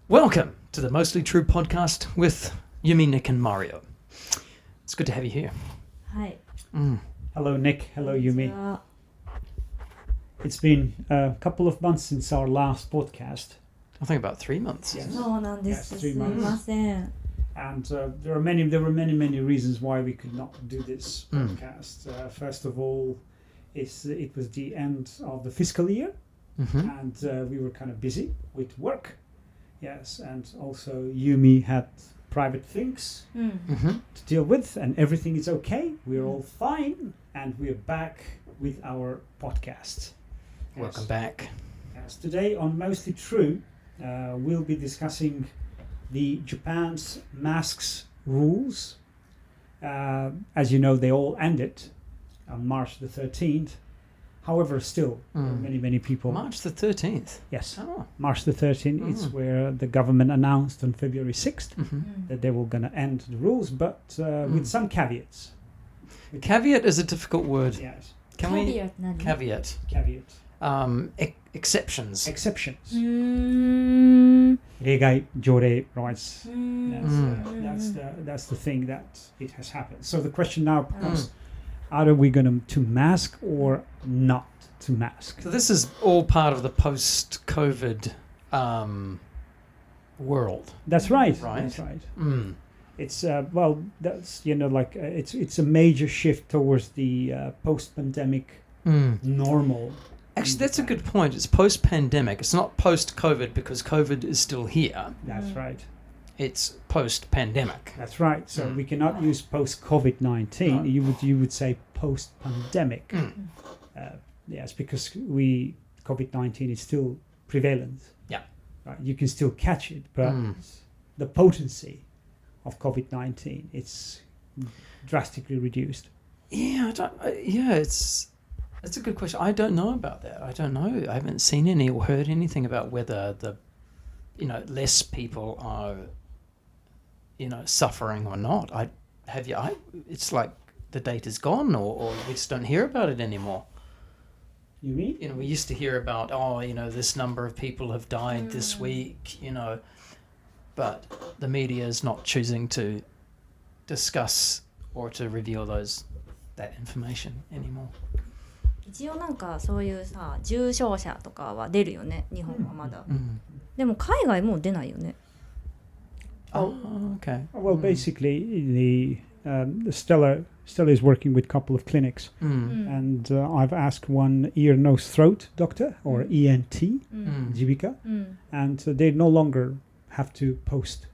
Welcome to the Mostly True podcast with Yumi, Nick and Mario. It's good to have you here. Hi. Hello, Nick. Hello, Yumi. こんにちは。 It's been a couple of months since our last podcast, I think about 3 months. Yes. そうなんで Yes, す。 3すい months. ません。 and there were many reasons why we could not do this podcast. First of all, it was the end of the fiscal year, Mm-hmm. and we were kind of busy with work. Yes, and also Yumi had private things うん。 Mm-hmm. to deal with, and everything is okay. We're all fine, and we're back with our podcast. Welcome back. Yes, today on Mostly True, we'll be discussing the Japan's masks rules. As you know, they all ended on March the 13th. However, still, many people. March the 13th. Yes, Oh. March the 13th is where the government announced on February 6th Mm-hmm. that they were going to end the rules, but with some caveats. Caveat is a difficult word. Yes, Can キャ we? ビアって何？ Caveat. caveat. Exceptions. Exceptions. うーん。例外条例 rights. うーん That's the thing that it has happened. So the question now becomes: are we going to mask or not to mask? So this is all part of the post-COVID world. That's right. Right. That's right. Mm. It's that's it's a major shift towards the post-pandemic normal. Actually, that's a good point. It's post-pandemic. It's not post-COVID because COVID is still here. That's right. It's post-pandemic. That's right. So we cannot use post-COVID-19. No. You would say post-pandemic. Mm. Yes, because COVID-19 is still prevalent. Yeah. Right. You can still catch it, but Mm. the potency of COVID-19 it's drastically reduced. Yeah, it's a good question. I don't know about that. I don't know. I haven't seen any or heard anything about whether less people are, suffering or not. It's like the date is gone, or we just don't hear about it anymore. You mean? We used to hear about, this number of people have died this week, but the media is not choosing to discuss or to reveal that information anymore. 一応なんかそういうさ重症者とかは出るよね。日本はまだ。 Mm. でも海外もう出ないよね。 Oh, okay. Well, basically, the Stella is working with a couple of clinics, and I've asked one ear, nose, throat doctor or ENT, Jibika, うん。 and they no longer have to post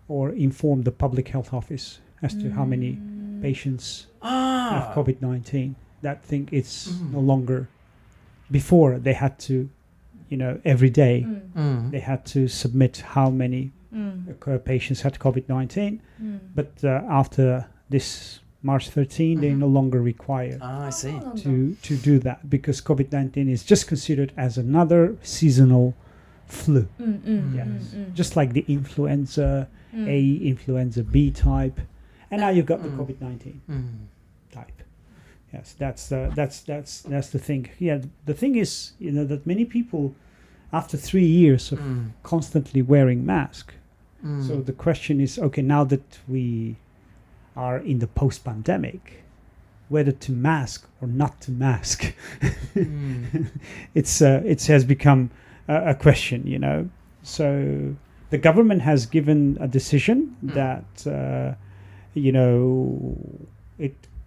or inform the public health office as to how many patients have COVID-19. That thing it's no longer. Before they had to, every day they had to submit how many うん。 patients had COVID-19. うん。 But after this March 13, they no longer require I see. そうなんだ。 to do that because COVID-19 is just considered as another seasonal flu. うんうんうん Yes, just like the influenza うん。 A, influenza B type, and now you've got the COVID-19 Mm. type. Yes, that's the thing. Yeah, the thing is, that many people, after 3 years of constantly wearing masks, so the question is, okay, now that we are in the post-pandemic, whether to mask or not to mask, it has become a question, So the government has given a decision that,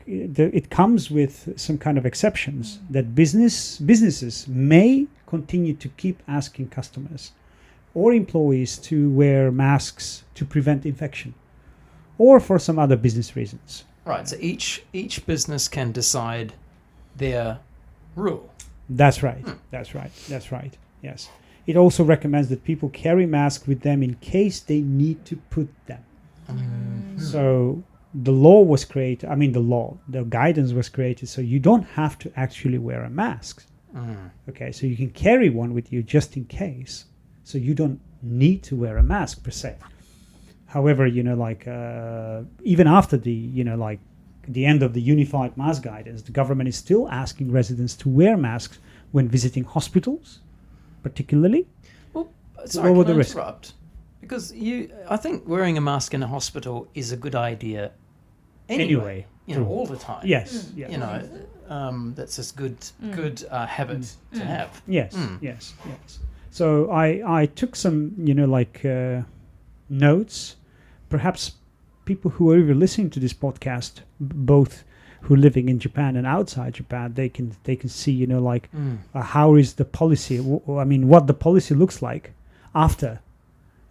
it comes with some kind of exceptions that businesses may continue to keep asking customers or employees to wear masks to prevent infection or for some other business reasons. Right, so each business can decide their rule. That's right. That's right. Yes. It also recommends that people carry masks with them in case they need to put them. So the law was created, the guidance was created so you don't have to actually wear a mask. Okay, so you can carry one with you just in case. So you don't need to wear a mask per se. However, even after the end of the unified mask guidance, the government is still asking residents to wear masks when visiting hospitals, particularly. Sorry, lower can the I risk. interrupt? Because I think wearing a mask in a hospital is a good idea anyway. You know, true. all the time. Yes. Yes. You know, that's just good habit to have. Yes. Yes. Yes. So I took some, notes. Perhaps people who are even listening to this podcast, both who are living in Japan and outside Japan, they can see, how is the policy? What the policy looks like after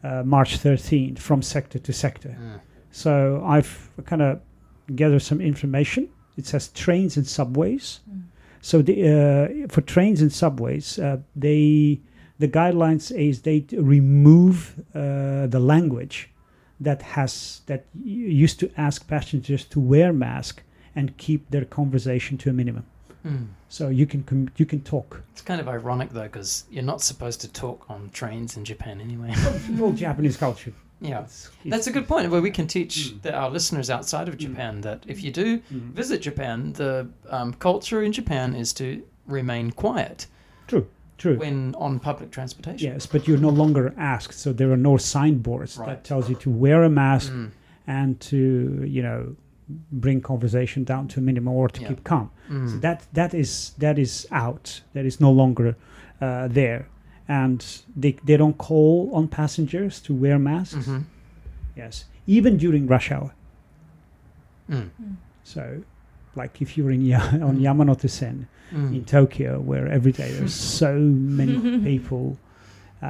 March 13th from sector to sector. So I've kind of gathered some information. It says trains and subways. So for trains and subways, the guidelines is they remove the language that used to ask passengers to wear mask and keep their conversation to a minimum. So you can talk. It's kind of ironic though, because you're not supposed to talk on trains in Japan anyway. Well, Japanese culture. Yeah, that's a good point. Where we can teach our listeners outside of Japan that if you do visit Japan, the culture in Japan is to remain quiet. True. When on public transportation. Yes, but you're no longer asked. So there are no signboards that tells you to wear a mask and to bring conversation down to a minimum or to keep calm. So that is out. That is no longer there. And they don't call on passengers to wear masks. Yes, even during rush hour. So, like if you're on Yamanote-sen in Tokyo, where every day there's so many people,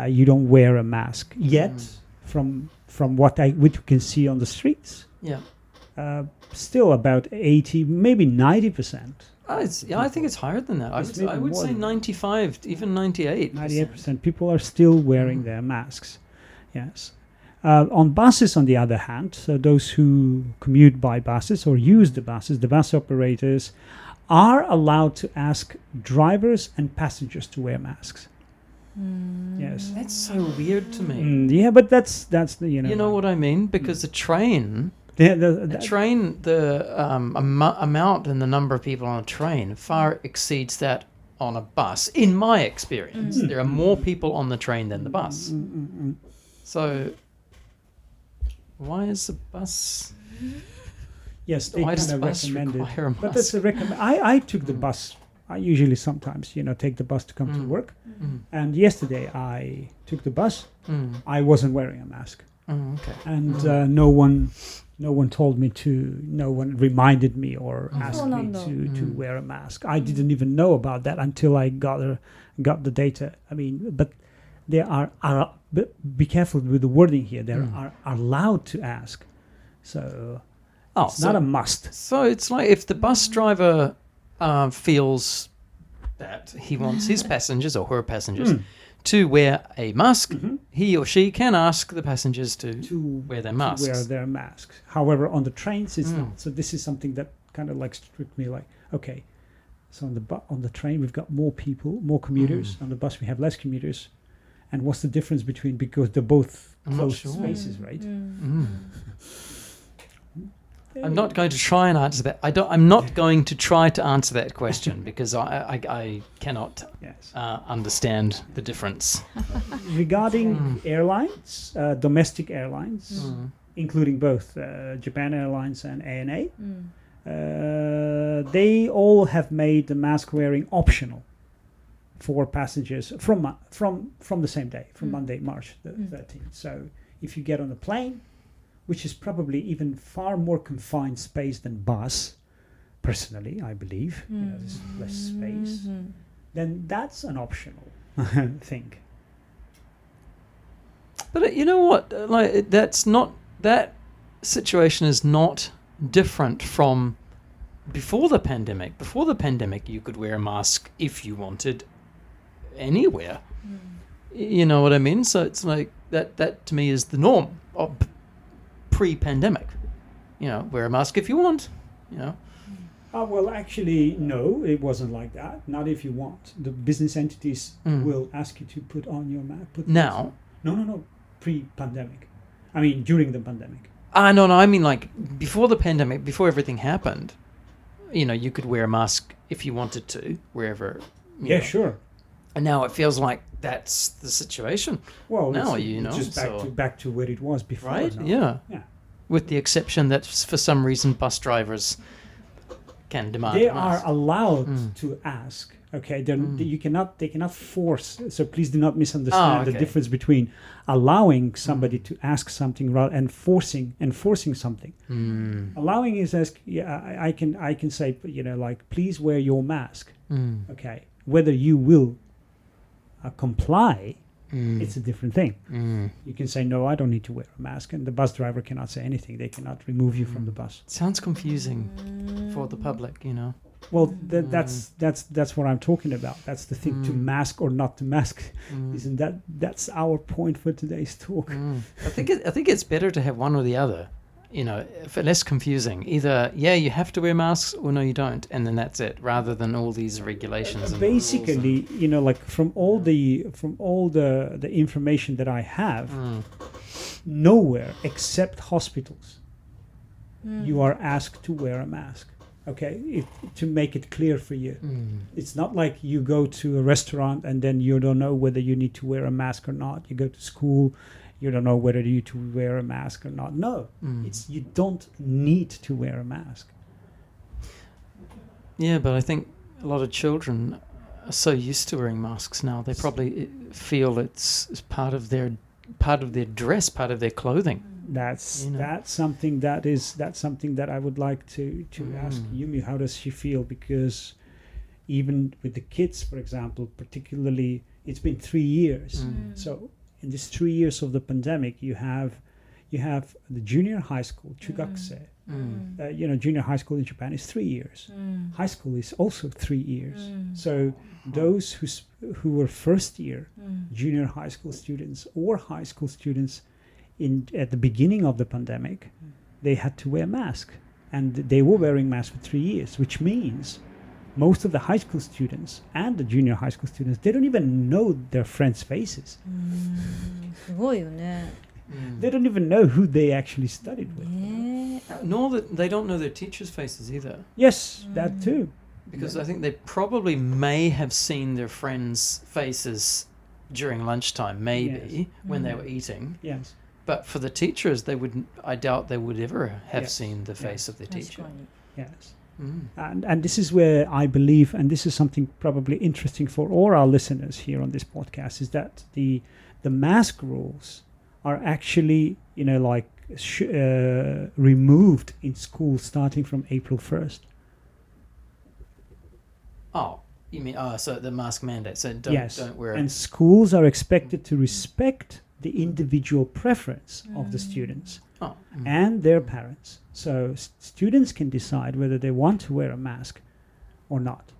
you don't wear a mask. Yet, from what you can see on the streets, still about 80, maybe 90%. I think it's higher than that. I would say 95, even 98%. 98% people are still wearing their masks. Yes. On buses, on the other hand, so those who commute by buses or use the buses, the bus operators are allowed to ask drivers and passengers to wear masks. Yes. That's so weird to me. Yeah, but that's the You know what I mean? Because the train. The amount and the number of people on a train far exceeds that on a bus. In my experience, there are more people on the train than the bus. So, why is the bus? Yes, they why does kind the of bus recommend require a it. mask? But that's a recommend. I took the bus. I usually sometimes take the bus to come to work. And yesterday I took the bus. I wasn't wearing a mask. Okay. And no one told me to. No one reminded me or asked me to wear a mask. I didn't even know about that until I got the data. But they are be careful with the wording here. They are allowed to ask. So it's not a must. So it's like if the bus driver feels that he wants his passengers or her passengers to wear a mask, he or she can ask the passengers to wear their masks. Wear their masks. However, on the trains, it's not. So this is something that kind of like struck me like, okay, so on the train we've got more people, more commuters. On the bus we have less commuters. And what's the difference between, because they're both closed spaces, right? I'm not going to try and answer that. I'm not going to try to answer that question because I cannot understand the difference. Regarding airlines, domestic airlines, including both Japan Airlines and ANA, they all have made the mask wearing optional for passengers from the same day, from Monday, March the 13th. So if you get on a plane, which is probably even far more confined space than bus, personally, I believe, there's less space, then that's an optional thing. But you know what? Like that situation is not different from before the pandemic. Before the pandemic, you could wear a mask if you wanted anywhere. You know what I mean? So it's like that to me is the norm of pre-pandemic. Wear a mask if you want. Well, actually, no, it wasn't like that. Not if you want. The business entities will ask you to put on your mask. Now? No. Pre-pandemic. During the pandemic. No. I mean, like before the pandemic, before everything happened. You could wear a mask if you wanted to, wherever. Yeah, sure. And now it feels like that's the situation. Well, now it's just back to where it was before, right? no? Yeah. With the exception that for some reason bus drivers can demand. They a mask. are allowed to ask. Okay, they cannot force. So please do not misunderstand the difference between allowing somebody to ask something rather and enforcing something. Allowing is ask. Yeah, I can say, like, please wear your mask. Okay, whether you will comply, it's a different thing. You can say, no, I don't need to wear a mask, and the bus driver cannot say anything. They cannot remove you from the bus. Sounds confusing for the public, Well, that's what I'm talking about. That's the thing, to mask or not to mask. Isn't that's our point for today's talk? I think it's better to have one or the other. For less confusing. Either you have to wear masks, or no, you don't, and then that's it. Rather than all these regulations. Basically, like from all the information that I have, nowhere except hospitals, you are asked to wear a mask. Okay, to make it clear for you, it's not like you go to a restaurant and then you don't know whether you need to wear a mask or not. You go to school. You don't know whether you to wear a mask or not. No, it's you don't need to wear a mask. Yeah, but I think a lot of children are so used to wearing masks now. They probably feel it's part of their dress, part of their clothing. That's something that I would like to ask Yumi. How does she feel? Because even with the kids, for example, particularly, it's been 3 years. So in these 3 years of the pandemic, you have the junior high school, chugakse. Junior high school in Japan is 3 years. High school is also 3 years. So those who were first year junior high school students or high school students at the beginning of the pandemic, they had to wear masks, and they were wearing masks for 3 years, which means most of the high school students and the junior high school students, they don't even know their friends' faces. すごいよね。 They don't even know who they actually studied with. Nor that they don't know their teachers' faces either. Yes, that too. Because I think they probably may have seen their friends' faces during lunchtime, maybe, when they were eating. Yes. But for the teachers, I doubt they would ever have seen the face of the teacher. Yes. And this is where I believe, and this is something probably interesting for all our listeners here on this podcast, is that the mask rules are actually, removed in schools starting from April 1st. Oh, you mean, so the mask mandate, so don't wear it. And schools are expected to respect the individual preference of the students and their parents. So students can decide whether they want to wear a mask or not.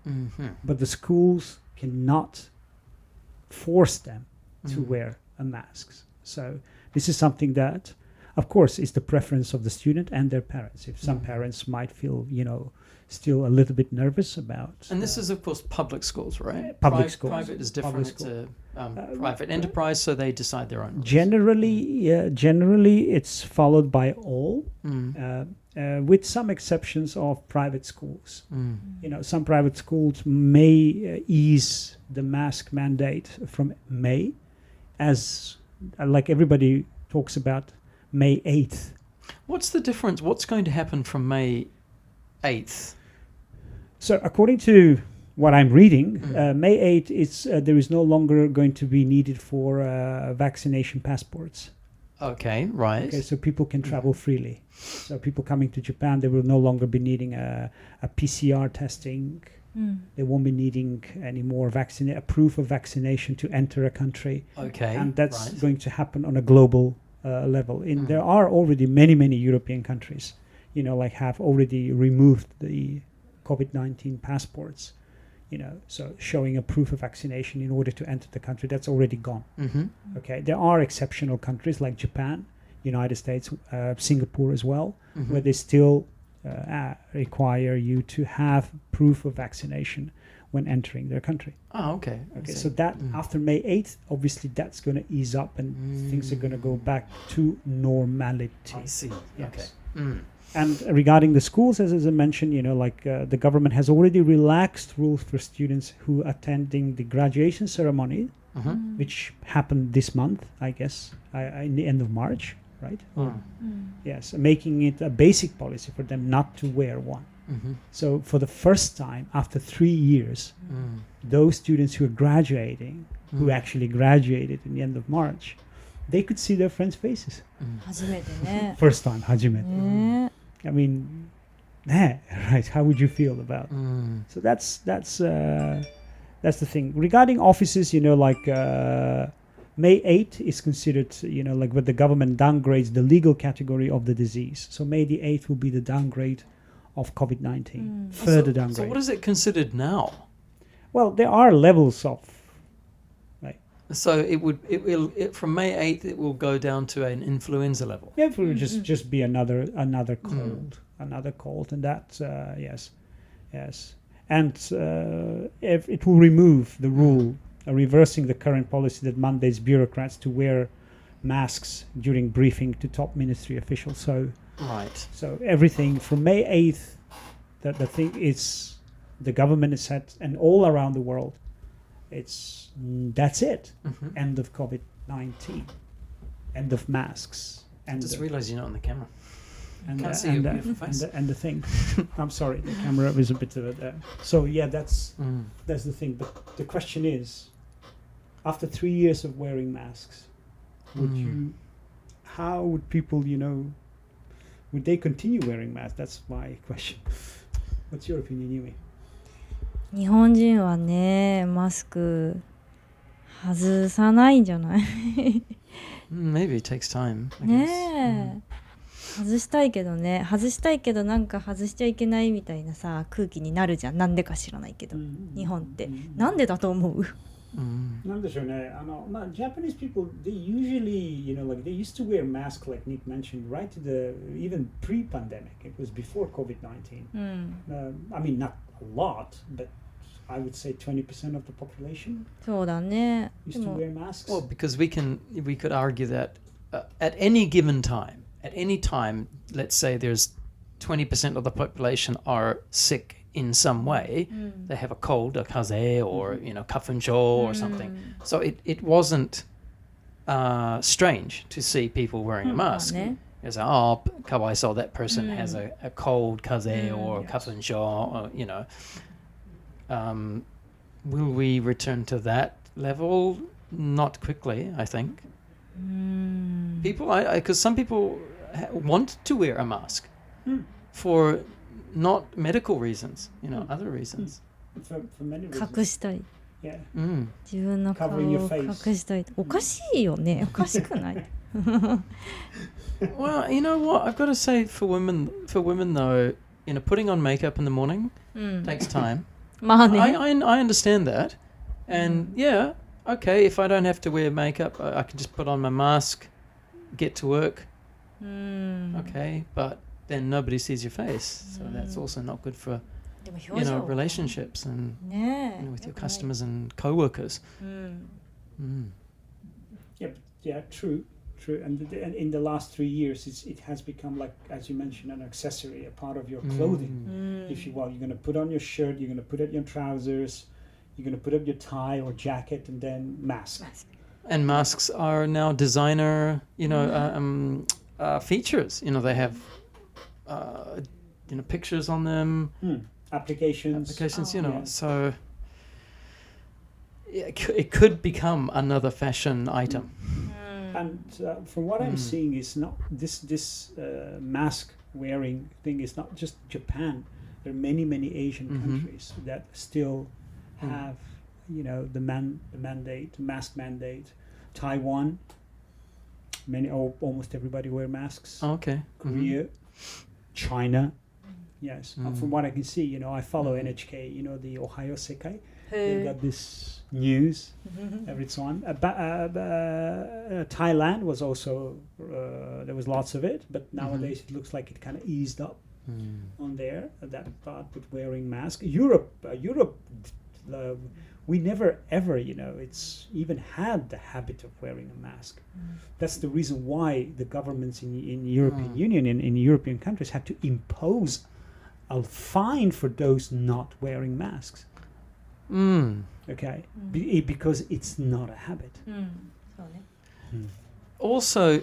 But the schools cannot force them to wear a mask. So this is something that, of course, is the preference of the student and their parents. If some parents might feel, still a little bit nervous about. And this is, of course, public schools, right? Public schools. Private is different. It's a private enterprise, so they decide their own rules. Generally, it's followed by all, with some exceptions of private schools. Some private schools may ease the mask mandate from May, as like everybody talks about May 8th. What's the difference? What's going to happen from May 8th? So according to what I'm reading, May 8th is there is no longer going to be needed for vaccination passports. Okay, right. Okay, so people can travel freely. So people coming to Japan, they will no longer be needing a PCR testing. They won't be needing any more a proof of vaccination to enter a country. Okay, and that's going to happen on a global level. There are already many European countries, have already removed the COVID-19 passports, so showing a proof of vaccination in order to enter the country, that's already gone. Okay, there are exceptional countries like Japan, United States, Singapore as well, where they still require you to have proof of vaccination when entering their country. Oh, okay. Okay, so that after May 8th, obviously that's going to ease up and things are going to go back to normality. I see. Yes. Okay. And regarding the schools, as I mentioned, the government has already relaxed rules for students who attending the graduation ceremony, which happened this month, I guess, in the end of March, right? Yes, making it a basic policy for them not to wear one. So for the first time after 3 years, those students who are graduating, who actually graduated in the end of March, they could see their friends' faces. 初めてね。 First time, 初めて. ね I mean, right? How would you feel about? So that's the thing. Regarding offices, May 8th is considered, where the government downgrades the legal category of the disease. So May the 8th will be the downgrade of COVID-19. Further downgrade. So what is it considered now? Well, there are levels of. So it from May 8th it will go down to an influenza level. Yeah, it will just be another cold, and that yes, and it will remove the rule reversing the current policy that mandates bureaucrats to wear masks during briefing to top ministry officials. So everything from May 8th, the thing is the government is set, and all around the world, that's it. End of COVID-19, end of masks. I just realised you're not on the camera. Can't see and, your beautiful face. and the thing. I'm sorry, the camera was a bit of a. So yeah, that's the thing. But the question is, after 3 years of wearing masks, how would people, would they continue wearing masks? That's my question. What's your opinion, Yumi? 日本人はね、マスク外さないんじゃない？ Maybe it takes time. ねえ、外したいけどなんか外しちゃいけないみたいなさ空気になるじゃん。なんでか知らないけど、日本ってなんでだと思う？なんでしょうね。Japanese people, they usually, they used to wear masks, like Nick mentioned, right to even pre-pandemic. It was before COVID-19. I mean, not a lot, but I would say 20% of the population そうだね。 used to wear masks. Well, because we could argue that at any given time, let's say there's 20% of the population are sick in some way. They have a cold, a kaze, or kafunsho or something. So it wasn't strange to see people wearing a mask. It's kawaiso, that person has a cold, kaze, or kafunsho, will we return to that level? Not quickly, I think. People, because some people want to wear a mask for not medical reasons, other reasons. For many reasons. 隠したい。 Yeah. 自分の顔を Covering your 隠 face. したい。おかしいよね。おかしくない？ Well, you know what? I've got to say for women though, putting on makeup in the morning takes time. まあね。 I understand that. And yeah, okay, if I don't have to wear makeup, I can just put on my mask, get to work. Okay, but then nobody sees your face. So that's also not good for, でも表情 relationships and ねえ with your customers and co-workers. Yeah, true. And in the last 3 years, it has become, like, as you mentioned, an accessory, a part of your clothing. If you're going to put on your shirt, you're going to put on your trousers, you're going to put up your tie or jacket, and then mask. And masks are now designer, features. They have, pictures on them. Applications. Yeah. So it could become another fashion item. And from what I'm seeing, is not this mask wearing thing is not just Japan. There are many Asian countries that still have, the mask mandate. Taiwan, almost everybody wear masks. Okay. Korea, China, yes. From what I can see, I follow NHK. The Ohio Sekai. They've got this news every time. Thailand was also there was lots of it, but nowadays it looks like it kind of eased up on there. That part with wearing masks. Europe we never ever, it's even had the habit of wearing a mask. That's the reason why the governments in European Union, in European countries, had to impose a fine for those not wearing masks. Okay, because it's not a habit. そうね。Also,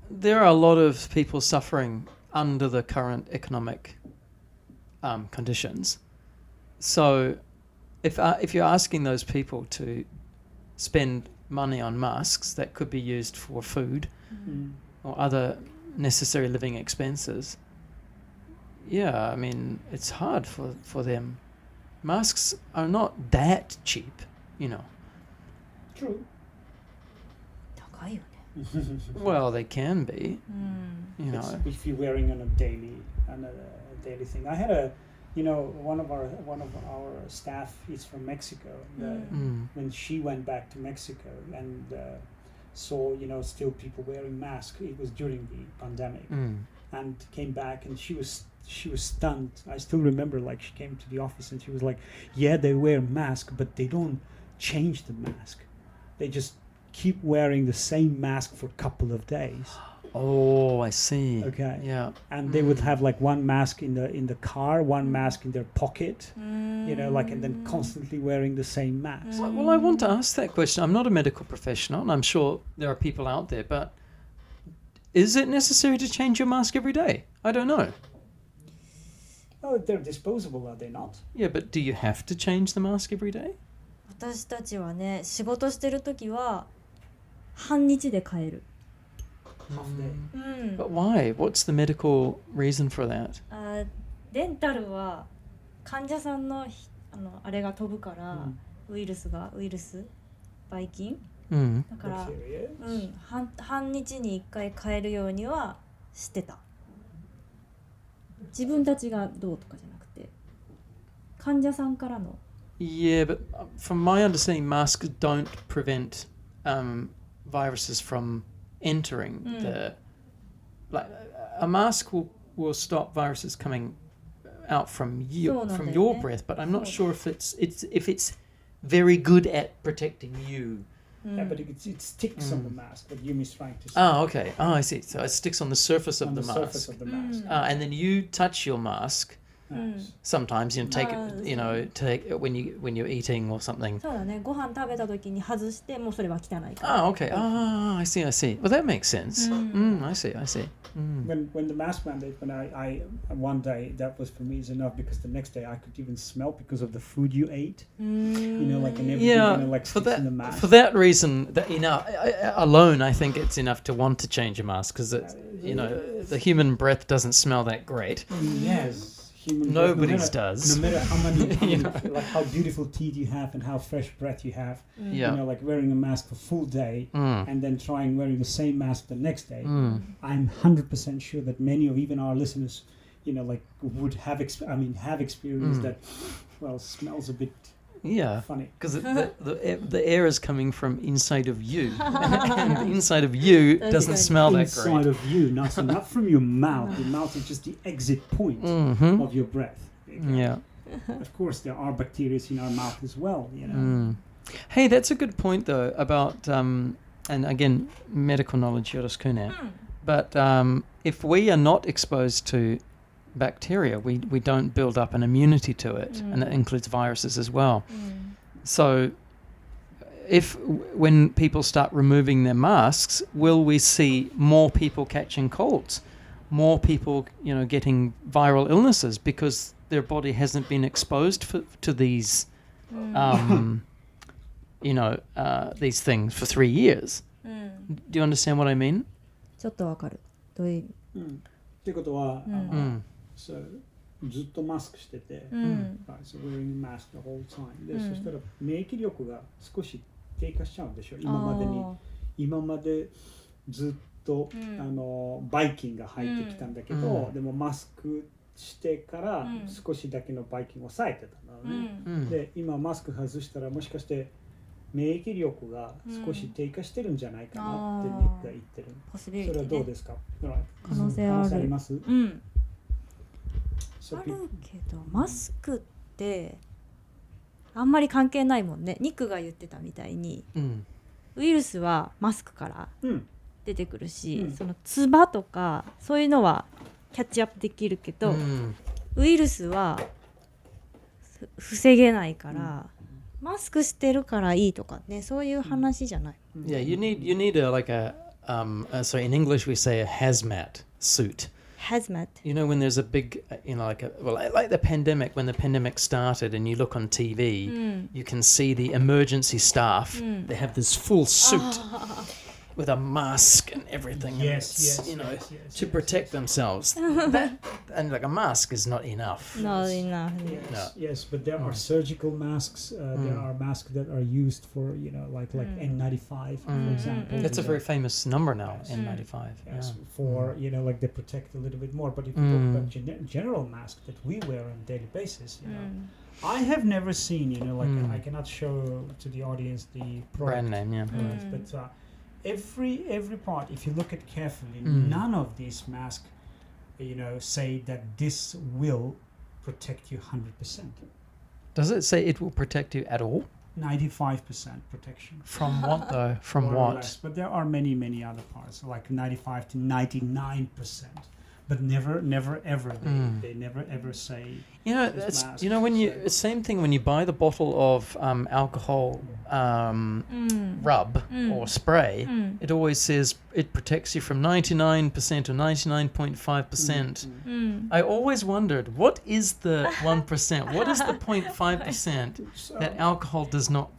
there are a lot of people suffering under the current economic conditions. So, if you're asking those people to spend money on masks that could be used for food or other necessary living expenses, yeah, I mean, it's hard for them. Masks are not that cheap, True. 高いよね。 Well, they can be, If you're wearing on a daily thing. I had one of our staff is from Mexico. When she went back to Mexico and saw still people wearing masks, it was during the pandemic, and came back and she was stunned. I still remember, like, she came to the office and she was like, yeah, they wear mask, but they don't change the mask. They just keep wearing the same mask for a couple of days. Oh, I see. Okay. Yeah. And they would have like one mask in the car, one mask in their pocket, and then constantly wearing the same mask. Well, I want to ask that question. I'm not a medical professional, and I'm sure there are people out there, but is it necessary to change your mask every day? I don't know. Oh, they're disposable, are they not? Yeah, but do you have to change the mask every day? 私たちはね、仕事してる時は半日で変える。Half day. But why? What's the medical reason for that? デンタルは患者さんのあれが飛ぶから、ウイルスばい菌、だから、半日に1回変えるようにはしてた。自分たちがどうとかじゃなくて、患者さんからの。Yeah, but from my understanding, masks don't prevent viruses from entering the. Like a mask will stop viruses coming out from your breath, but I'm not sure if it's very good at protecting you. Yeah, but it sticks on the mask. What Yumi's trying to say. Oh, okay. Oh, I see. So it sticks on the surface of the mask. Surface of the mask. And then you touch your mask. Sometimes take it when you're eating or something. そうだね。ご飯食べた時に外してもうそれは汚いから。Oh, okay. I see. Well, that makes sense. I see. When the mask mandate, when I one day that was for me is enough because the next day I could even smell because of the food you ate. Like and everything sticks in the mask. For that reason, alone, I think it's enough to want to change a mask because the human breath doesn't smell that great. Yes. Nobody's does. No matter how many like how beautiful teeth you have and how fresh breath you have, like wearing a mask for full day and then trying wearing the same mask the next day. I'm 100% sure that many of even our listeners, would have experienced that. Well, smells a bit funny because the air is coming from inside of you, and the inside of you doesn't smell that great. Inside of you, not from your mouth. Your mouth is just the exit point of your breath. Yeah. Of course, there are bacteria in our mouth as well. Hey, that's a good point though about and again, medical knowledge, yoroshiku ne. But if we are not exposed to bacteria, we don't build up an immunity to it, and that includes viruses as well. So when people start removing their masks, will we see more people catching colds, more people getting viral illnesses because their body hasn't been exposed to these these things for 3 years? Do you understand what I mean? ちょっとわかる。どういう。っていうことは、ずっとマスクしてて、so wearing a mask the whole time で、そしたら免疫力が少し低下しちゃうんでしょ。今までずっと、バイキンが入ってきたんだけど、でもマスクしてから少しだけのバイキンを抑えてたのね。で、今マスク外したらもしかして免疫力が少し低下してるんじゃないかなってニックが言ってる。それはどうですか？可能性あります？あるけどマスクってあんまり関係ないもんね。ニックが言ってたみたいに、ウイルスはマスクから出てくるし、その唾とかそういうのはキャッチアップできるけど、ウイルスは防げないから、マスクしてるからいいとかね、そういう話じゃない。Yeah, you need a like a sorry, in English we say a hazmat suit. Hazmat. You know, when there's a big, like the pandemic, when the pandemic started and you look on TV, you can see the emergency staff. They have this full suit with a mask and everything. To protect themselves. And like a mask is not enough. Not enough. Yes, but there are surgical masks. There are masks that are used for, like N95, for example. That's a very famous number now, N95. Yes, for, like they protect a little bit more. But if you talk about general masks that we wear on a daily basis, I have never seen, I cannot show to the audience the brand name, but every part, if you look at carefully, none of these masks, say that this will protect you 100%. Does it say it will protect you at all? 95% protection. From what though? From More or what? less. But there are many other parts, like 95 to 99%. But never ever they never ever say. That's when you same thing when you buy the bottle of alcohol rub or spray, it always says it protects you from 99% or 99.5%. I always wondered, what is the 1%? What is the 0.5% that alcohol does not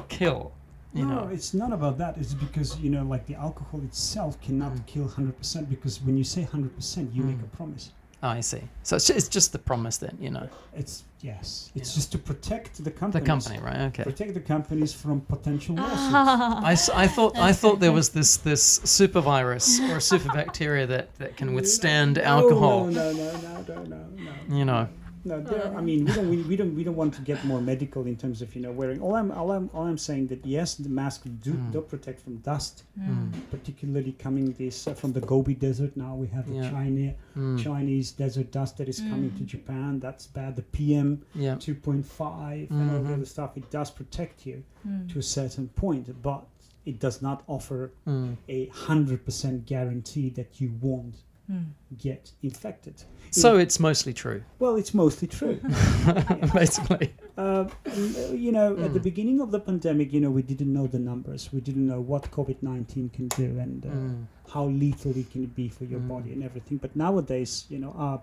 kill? No, it's not about that. It's because, like the alcohol itself cannot kill 100%, because when you say 100%, you make a promise. Oh, I see. So it's just the promise then, It's just to protect the companies. The company, right? Okay. Protect the companies from potential losses. I thought there was this super virus or super bacteria that can withstand alcohol. No. No, we don't want to get more medical in terms of wearing. All I'm saying that yes, the masks do protect from dust, particularly coming from the Gobi Desert. Now we have the Chinese desert dust that is coming to Japan. That's bad. The PM 2.5 and all the other stuff. It does protect you to a certain point, but it does not offer a 100% guarantee that you won't get infected. So it's mostly true. Well, it's mostly true. Basically. At the beginning of the pandemic, we didn't know the numbers. We didn't know what COVID-19 can do and how lethal it can be for your body and everything. But nowadays,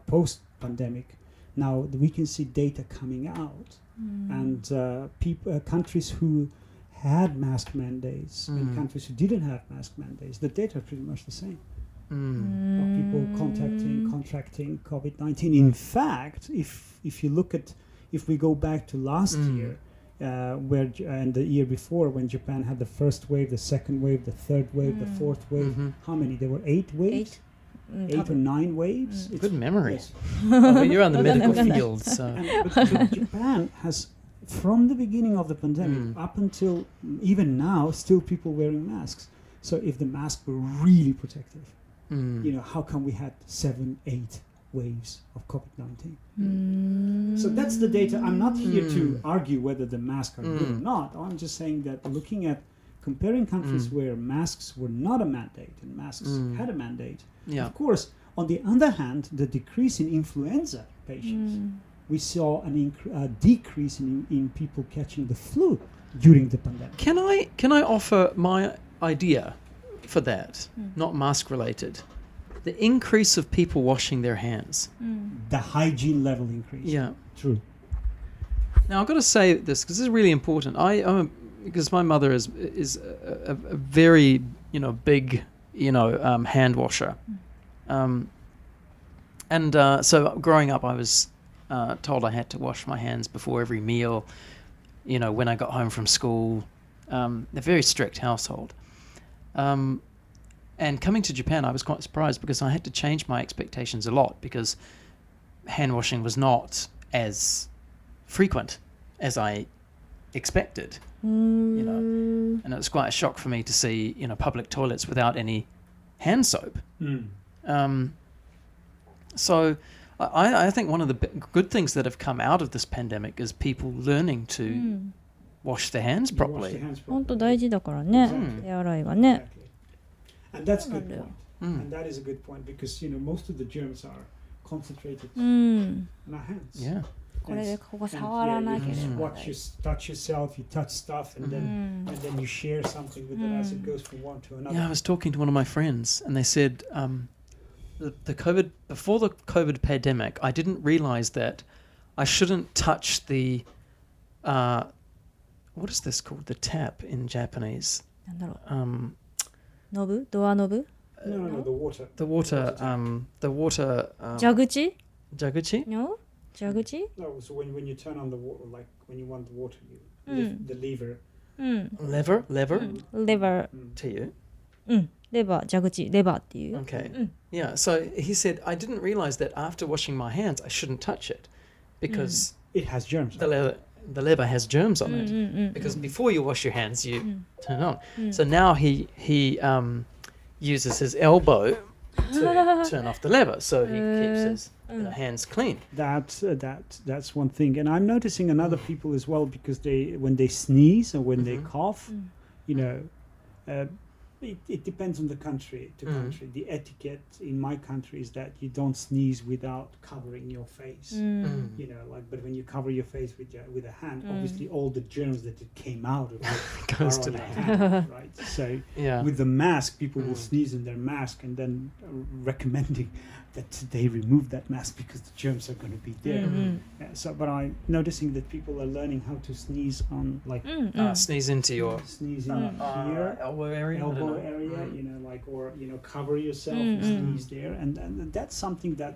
post-pandemic, now we can see data coming out. And countries who had mask mandates and countries who didn't have mask mandates, the data are pretty much the same. Of people contracting COVID-19. In fact, if we go back to last year, and the year before, when Japan had the first wave, the second wave, the third wave, the fourth wave, how many? There were 8 waves. 8 or 9 waves. Good memory. Yes. But you're on the medical field, so. But Japan has, from the beginning of the pandemic up until even now, still people wearing masks. So if the masks were really protective, how come we had 7, 8 waves of COVID-19? So that's the data. I'm not here to argue whether the masks are good or not. I'm just saying that looking at comparing countries where masks were not a mandate and masks had a mandate. Of course, on the other hand, the decrease in influenza patients, we saw a decrease in people catching the flu during the pandemic. Can I offer my idea for that, not mask related? The increase of people washing their hands. The hygiene level increase. Yeah. True. Now I've got to say this because this is really important. Because my mother is a very big hand washer, so growing up I was told I had to wash my hands before every meal. When I got home from school, a very strict household. And coming to Japan, I was quite surprised because I had to change my expectations a lot because hand washing was not as frequent as I expected. And it was quite a shock for me to see public toilets without any hand soap. So I think one of the good things that have come out of this pandemic is people learning to wash their hands properly. 本当大事だからね、手洗いがね。And that's a good point. And that is a good point because most of the germs are concentrated in our hands. Yeah. これでここ触らなければ。You touch yourself, you touch stuff, and then you share something with it as it goes from one to another. Yeah, I was talking to one of my friends, and they said before the COVID pandemic, I didn't realize that I shouldn't touch the what is this called? The tap in Japanese. なんだろう。ノブ？ドアノブ？ No, the water. The water. Jaguchi? Jaguchi? No? Jaguchi? No, so when you turn on the water, like when you want the water, you lift the lever. Lever? Lever. To you. レバー、蛇口、レバーっていう。 Okay. Yeah, so he said, I didn't realize that after washing my hands, I shouldn't touch it because It has germs. the lever has germs on it. Because before you wash your hands, you turn it on. So now he uses his elbow to turn off the lever, so he keeps his hands clean. That's one thing, and I'm noticing in other people as well because when they sneeze or when they cough, it depends on the country to country. The etiquette in my country is that you don't sneeze without covering your face. But when you cover your face with a hand, obviously all the germs that it came out of it Goes are to on the the hand, right? So Yeah. with the mask, people will sneeze in their mask and then recommending that they remove that mask because the germs are going to be there. But I'm noticing that people are learning how to sneeze on Sneeze into your sneeze in here, elbow area. I don't know. area, or cover yourself and sneeze there, and that's something that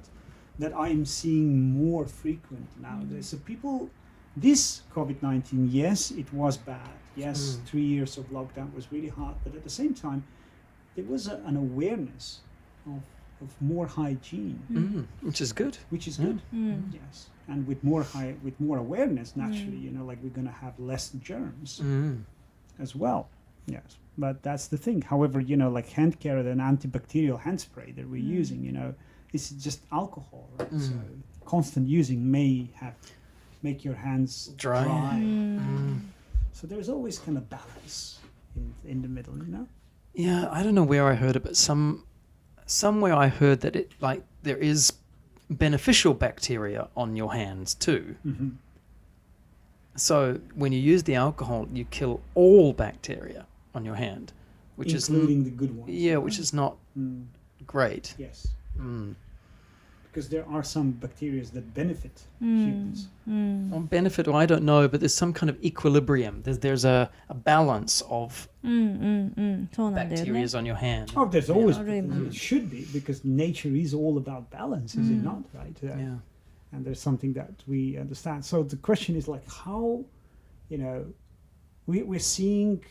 I'm seeing more frequent nowadays. So people, this COVID-19, yes, it was bad. Yes, 3 years of lockdown was really hard, but at the same time, there was an awareness of more hygiene, Which is good. which is good. Yes, and with more awareness, naturally, we're gonna have less germs as well. Yes, but that's the thing. However, hand care and antibacterial hand spray that we're using, it's just alcohol, right? So constant using may make your hands dry. So there's always kind of balance in the middle, Yeah, I don't know where I heard it, but somewhere I heard that there is beneficial bacteria on your hands too. So when you use the alcohol, you kill all bacteria on your hand, which including the good ones. Yeah, which is not great. Yes. Because there are some bacteria that benefit humans. Well, benefit, I don't know, but there's some kind of equilibrium. There's a balance of そうなんだよね。 bacteria on your hand. Oh, there's always it should be because nature is all about balance, is it not? Right? Yeah. And there's something that we understand. So the question is how, we're seeing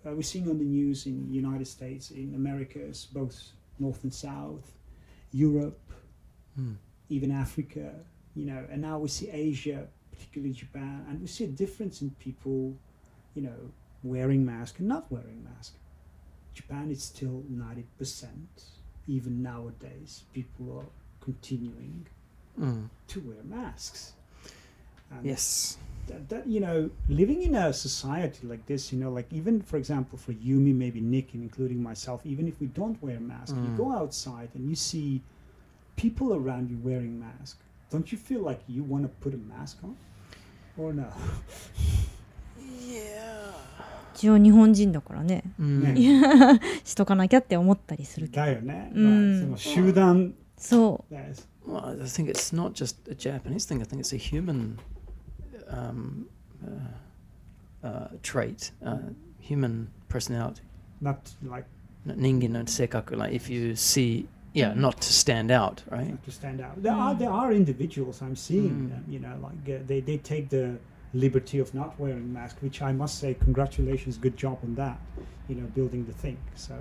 on the news in the United States, in Americas, both North and South, Europe, even Africa, and now we see Asia, particularly Japan, and we see a difference in people, wearing masks and not wearing masks. Japan is still 90%, even nowadays, people are continuing to wear masks. And Yes. that living in a society like this, even for example for Yumi, maybe Nick, and including myself, even if we don't wear masks, you go outside and you see people around you wearing masks. Don't you feel like you want to put a mask on, or no? Yeah. 一応日本人だからね。ねしとかなきゃって思ったりするけど。だよね。その集団。そう。Well, I think it's not just a Japanese thing. I think it's a human trait, human personality. Not like 人間の性格, like if you see, not to stand out, right? not to stand out. There are individuals I'm seeing them, they take the liberty of not wearing masks, which I must say, congratulations, good job on that, building the thing. So,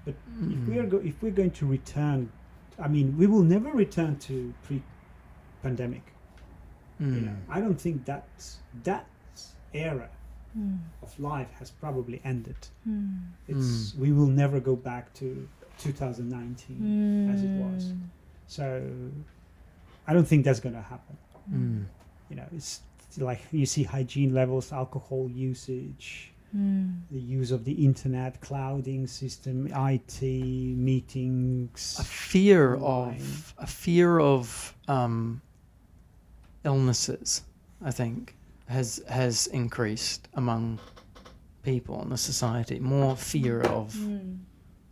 but if we're going to return, I mean, we will never return to pre-pandemic. I don't think that era of life has probably ended. We will never go back to 2019 as it was. So I don't think that's going to happen. Mm. You know, it's like you see hygiene levels, alcohol usage, the use of the internet, clouding system, IT, meetings. A fear online. of illnesses, I think, has increased among people in the society. More fear of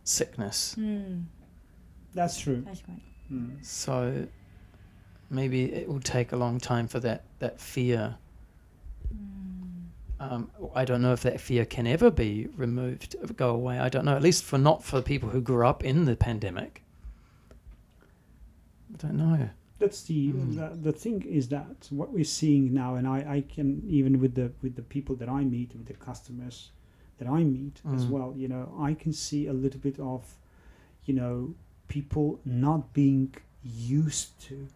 sickness. That's true. 確かに So maybe it will take a long time for that fear. I don't know if that fear can ever be removed, go away. I don't know. At least not for people who grew up in the pandemic. I don't know. That's the thing is that what we're seeing now, and I can even with the people that I meet, with the customers that I meet as well, you know, I can see a little bit of, you know, people not being used to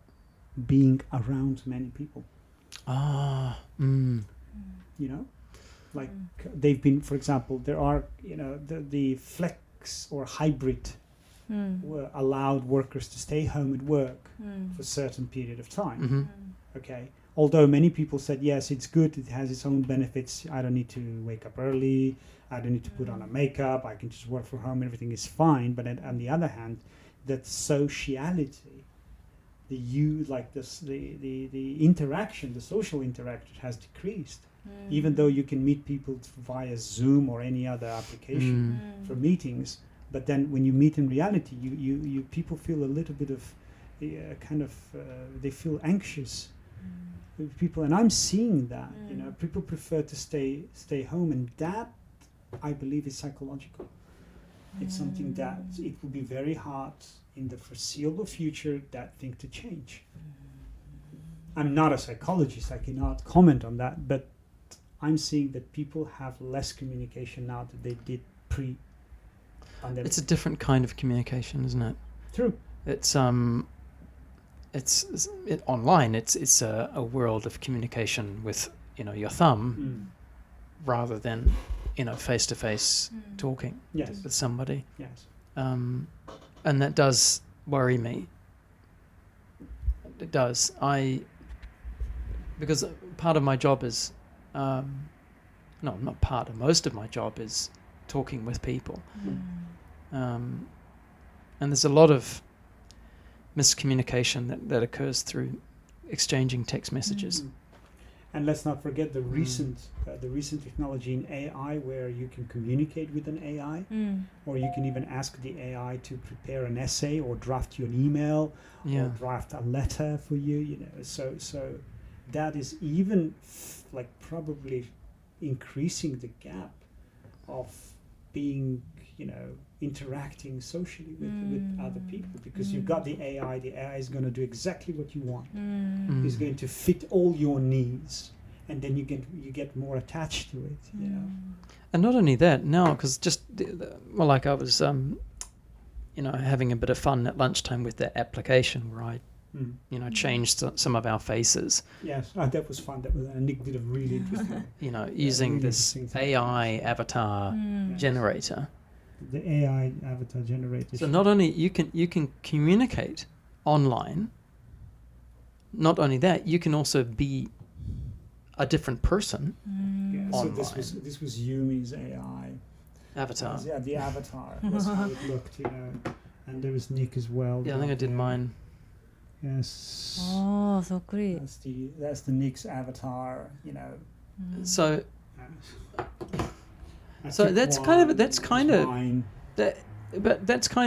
being around many people. You know, like they've been, for example, there are, you know, the flex or hybrid allowed workers to stay home and work for a certain period of time. Mm-hmm. Okay. Although many people said, yes, it's good, it has its own benefits. I don't need to wake up early. I don't need to put on a makeup. I can just work from home. Everything is fine. But on the other hand, that sociality, the interaction, the social interaction has decreased. Even though you can meet people via Zoom or any other application for meetings, but then when you meet in reality, you people feel a little bit of they feel anxious. People, and I'm seeing that, you know, people prefer to stay home, and that I believe is psychological. It's something that it will be very hard in the foreseeable future that thing to change. I'm not a psychologist, I cannot comment on that, but I'm seeing that people have less communication now than they did pre-pandemic. It's a different kind of communication, isn't it? True. It's online. It's a world of communication with, you know, your thumb, rather than, you know, face to face talking with somebody. Yes. And that does worry me. It does. Because part of my job is, not part of, most of my job is talking with people. And there's a lot of miscommunication that occurs through exchanging text messages. And let's not forget the recent technology in AI, where you can communicate with an AI, or you can even ask the AI to prepare an essay or draft you an email or draft a letter for you. You know, so that is even like probably increasing the gap of being, you know, interacting socially with other people, because you've got the AI is going to do exactly what you want. It's going to fit all your needs, and then you get more attached to it, you know. And not only that, now, because just like I was you know, having a bit of fun at lunchtime with that application where I you know, changed some of our faces. Yes, that was fun. Nick did a really interesting. You know, using really this AI avatar generator. The AI avatar generator. So not only you can communicate online. Not only that, you can also be a different person online. So this was Yumi's AI avatar. Yeah, the avatar. That's how it looked, you know. And there was Nick as well. Yeah, I think I did mine. Yes. Oh, so great. That's the Nick's avatar, you know. So that's kind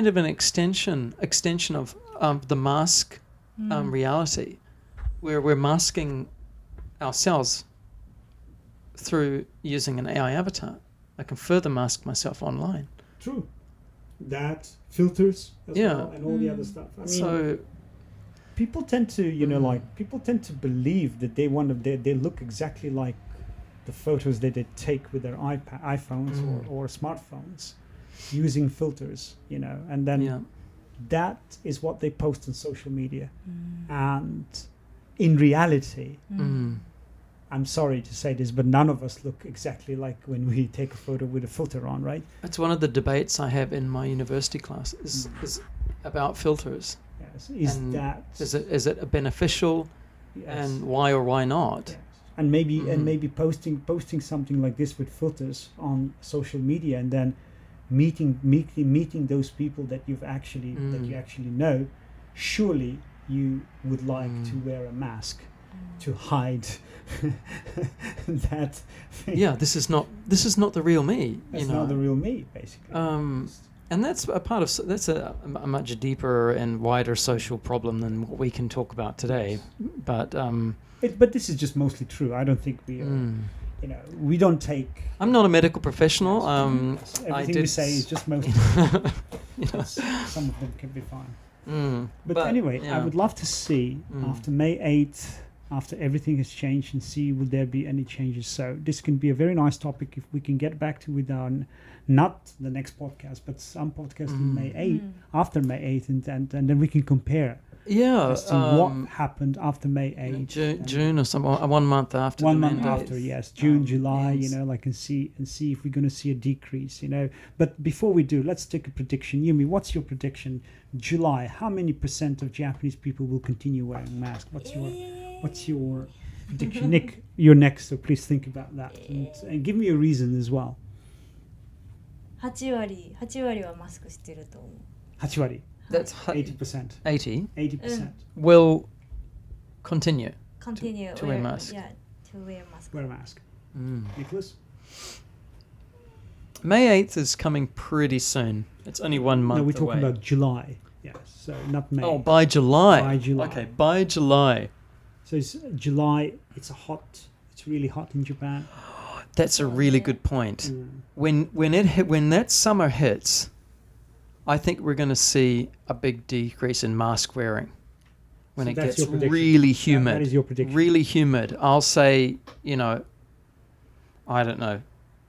of an extension of the mask reality, where we're masking ourselves through using an AI avatar. I can further mask myself online. True. That filters as well, and all the other stuff. I mean, so people tend to, you know, people tend to believe that they look exactly like the photos that they take with their iPhones or smartphones, using filters, you know, and then that is what they post on social media. And in reality, I'm sorry to say this, but none of us look exactly like when we take a photo with a filter on, right? That's one of the debates I have in my university class is about filters. Yes. Is it beneficial, yes. and why or why not? Yes. And maybe posting something like this with filters on social media, and then meeting those people that you actually know. Surely you would like to wear a mask to hide that thing. Yeah, this is not the real me. That's not the real me, basically. And that's a much deeper and wider social problem than what we can talk about today. But this is just mostly true. I don't think we are, we don't take. I'm not a medical professional. Everything we say is just mostly. Some of them can be fine. But anyway, I would love to see after May 8th, after everything has changed, and see will there be any changes. So this can be a very nice topic if we can get back to with our, not the next podcast, but some podcast in May 8th, after May 8th, and then we can compare. Yeah, as to what happened after May 8th, June or some 1 month after. 1 month after, yes, June, July. Yes. And see if we're going to see a decrease. But before we do, let's take a prediction. Yumi, what's your prediction? July, how many % of Japanese people will continue wearing masks? What's your prediction? Nick, you're next, so please think about that and give me a reason as well. 8割はマスクしてると思う。8割. That's 80%. 80% will continue to wear mask. Yeah, to wear mask. Wear a mask. Nicholas? May 8th is coming pretty soon. It's only 1 month away. No, we're talking about July. Yes, so not May. Oh, by July. By July. Okay, by July. So it's July. It's really hot in Japan. That's a really good point. When that summer hits, I think we're going to see a big decrease in mask wearing when it gets really humid. That is your prediction. Really humid. I'll say, I don't know,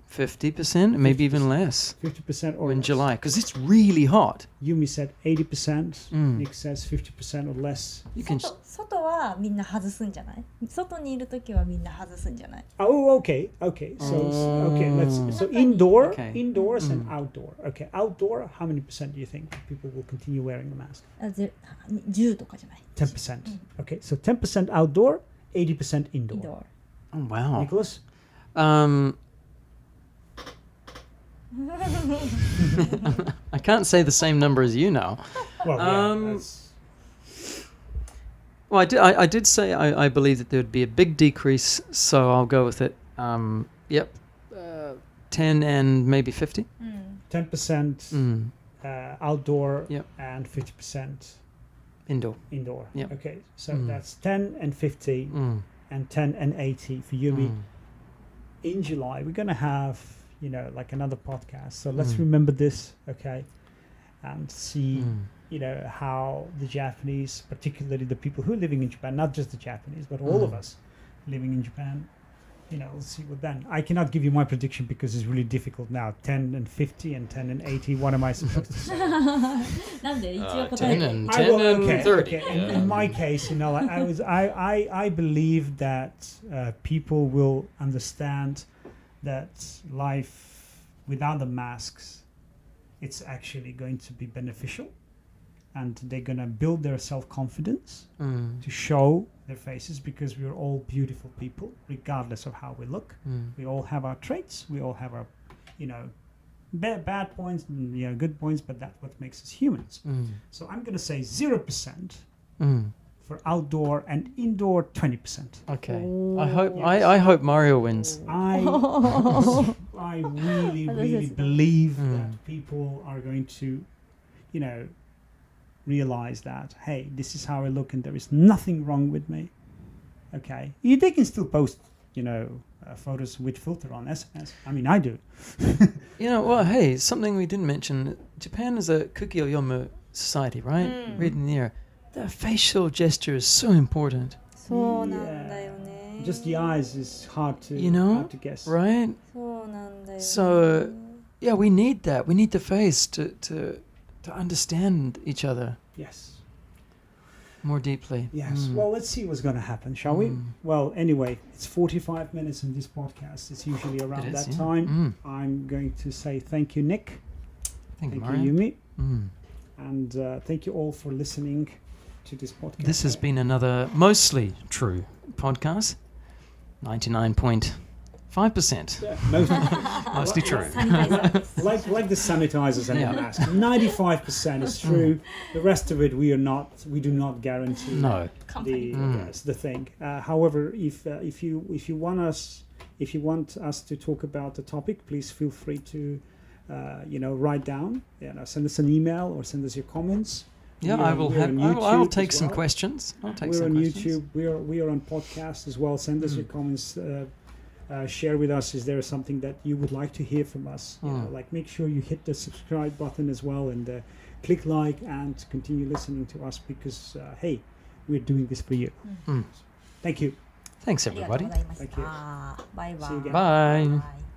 50%, maybe even less. 50% or in less. July, because it's really hot. Yumi said 80%. Nick says 50% or less. 外はみんな外すんじゃない？外にいるときはみんな外すんじゃない？ Oh, okay. So indoors and outdoor. Okay, outdoor, how many % do you think people will continue wearing the mask? 10とかじゃない？ 10%. Okay, so 10% outdoor, 80% indoor. Oh, wow. Nicholas? I can't say the same number as you now. Well, Well, I did say I believe that there would be a big decrease, so I'll go with it. 10 and maybe 50. 10% outdoor, yep. and 50% indoor. Yep. Okay, so that's 10 and 50 and 10 and 80 for Yumi. In July, we're going to have, like another podcast. So let's remember this, okay? And see, how the Japanese, particularly the people who are living in Japan, not just the Japanese, but all of us living in Japan, we'll see what then. I cannot give you my prediction because it's really difficult now. 10 and 50 and 10 and 80. What am I supposed to say? なんで一応答え 10 て。 and 30. Okay. In my case, I believe that people will understand that life without the masks, it's actually going to be beneficial, and they're going to build their self-confidence to show their faces, because we're all beautiful people regardless of how we look. We all have our traits, we all have our bad points and good points, but that's what makes us humans. So I'm going to say 0% for outdoor, and indoor 20%. Okay. I hope Mario wins. I really believe that people are going to realize that, hey, this is how I look and there is nothing wrong with me. Okay, they can still post photos with filter on SMS. I mean, I do. Well, hey, something we didn't mention. Japan is a kuki o yomu society, right? Read in the air. The facial gesture is so important. そうなんだよね。 Just the eyes is hard to guess. Right? そうなんだよね。 So, yeah, we need that. We need the face to understand each other. Yes. More deeply. Yes. Well, let's see what's going to happen, shall we? Well, anyway, it's 45 minutes in this podcast. It's usually around time. I'm going to say thank you, Nick. Thank you, Yumi. And thank you all for listening to this podcast. This has been another mostly true podcast. 99.5%. Yeah, Mostly true. サニタイザーです like the sanitizers and Yeah. the mask. 95% is true. The rest of it we do not guarantee. No. The thing. However, if you want us to talk about the topic, please feel free to write down, send us an email or send us your comments. Yeah, I'll take some questions. We're on YouTube. We are on podcast as well. Send us your comments. Share with us, is there something that you would like to hear from us? Make sure you hit the subscribe button as well and click like and continue listening to us because hey, we're doing this for you. Thank you. Thanks everybody. ありがとうございました。 Thank you. Bye bye. See you again. Bye. Bye.